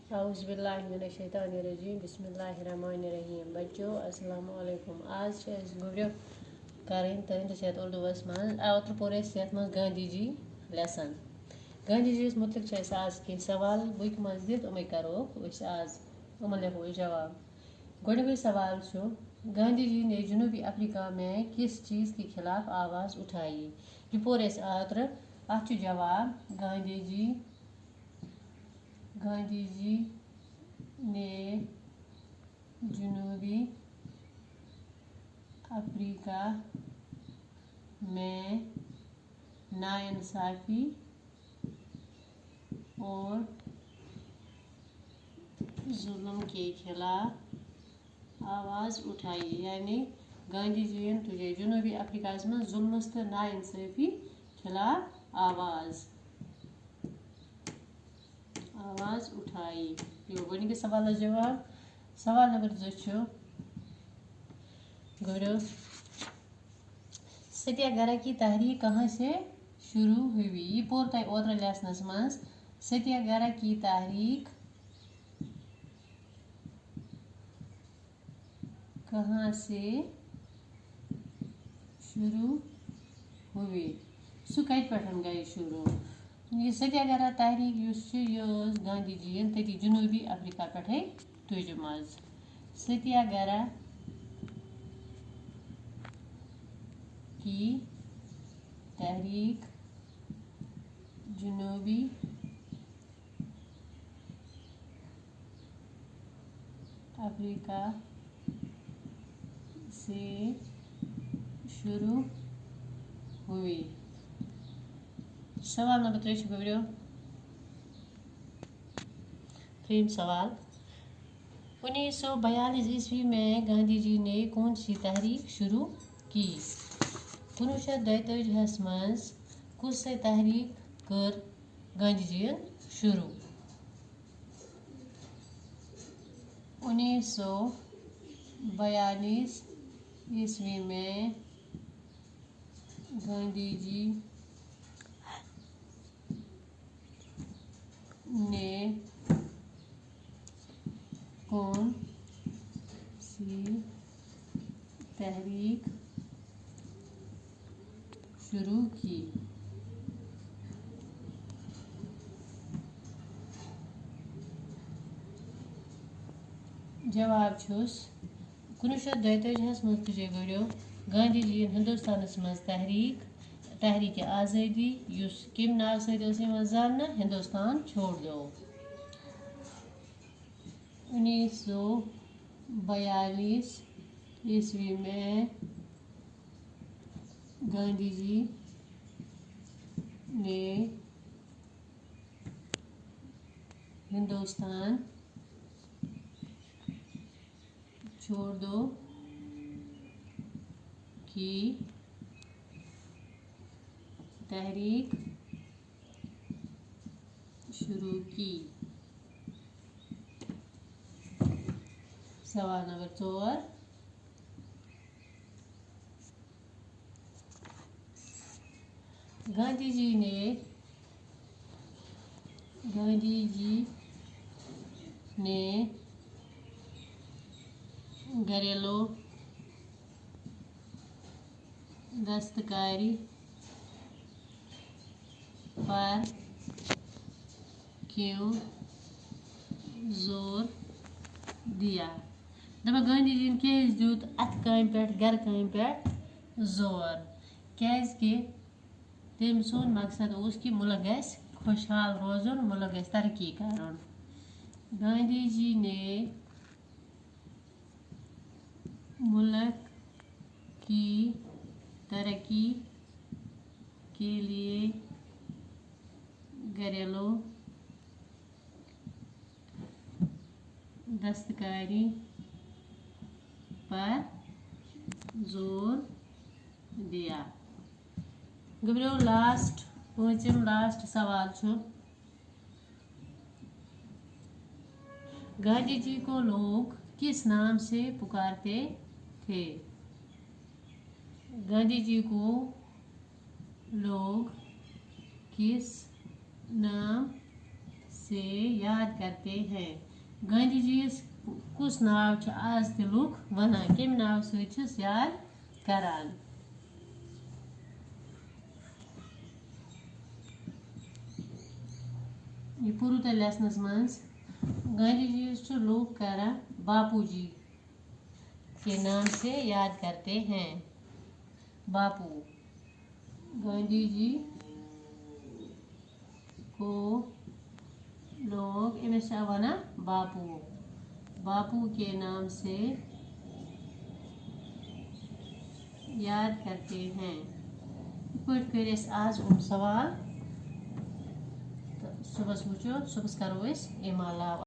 औज़ुबिल्लाहिमिनश्शैतानिर्रजीम बिस्मिल्लाहिर्रहमानिर्रहीम। बच्चों अस्सलाम वालेकुम। आज गुब्रियो करें तुंद सत उर्दूस मज ओत्र पोर यथ मज गांधी जी लेसन गांधी जी मुतलिक आज कह सवाल बुक मज दित उमे करो आज उमन लिखो जवाब। गोडनिक सवाल गांधी जी ने जनूबी अफ्रीका में किस चीज़ के खिलाफ आवाज़ उठाई। यह पोर ओत्र अत जवाब गांधी जी ने जनूबी अफ्रीका में नाइंसाफ़ी और जुल्म के खिलाफ आवाज़ उठाई। यानी गांधी जी तुझे जनूबी अफ्रीका में जुल्म तो नाइंसाफ़ी खिलाफ आवाज़ उठाई। यो गोडनिक सवाल जवाब। सवाल नंबर 2 गुरु सत्याग्रह की तहरीक कहाँ से शुरू हुई। ये पोर तय ओत्र लेसनस मज सत्याग्रह की तहरीक कहाँ से शुरू हुई। सह कत पे गई शुरू। यह सत्याग्रह तहरीक गांधी जी तती जनूबी अफ्रीका पे तुज मज। सत्याग्रह की तहरीक जनूबी अफ्रीका से शुरू हुई। सवाल नंबर 3 गुब्रियो। प्रेम सवाल 1942 ईस्वी में गांधी जी ने कौन सी तहरीक शुरू की। 1942 मज कुस तहरीक कर गांधी जी शुरू। 1942 ईस्वी में गांधी जी ने कौन सी तहरीक शुरू की। जवाब 1942 मज तुझे गुरियो गांधी जी हिंदुस्तान मज तहरीक आज़ादी कम नाव सत हिंदुस्तान छोड़ दो। 1942 ईस्वी में गांधी जी ने हिंदुस्तान छोड़ दो की तहरीक शुरू की। सवाल नंबर 4 गांधी जी ने घरेलू दस्तकारी पर क्यों जोर दिया। दपा गांधी जी क्या दित अथ काम पे गर काम पे जोर क्या तम सुन मकसद कि मुल्क गैस खुशहाल रोजन मुल्क गैस तरक्की करन। गांधी जी ने मुल्क की तरक्की के लिए घरेलू दस्तकारी पर जोर दिया। गुब्रियो पांचम सवाल गांधी जी को लोग किस नाम से पुकारते थे। गांधी जी को लोग किस नाम से याद करते हैं। गांधी जी कुस नाव आज ते लुक वनान कम नाव सत याद करान। ये पूर्व तक लेसनस मज गांधी जी लोग करान बापू जी के नाम से याद करते हैं। बापू गांधी जी को लोग इमें वना बापू बापू के नाम से याद करते हैं। कर आज सवाल तो सुबह वो सुबह करो अमाल।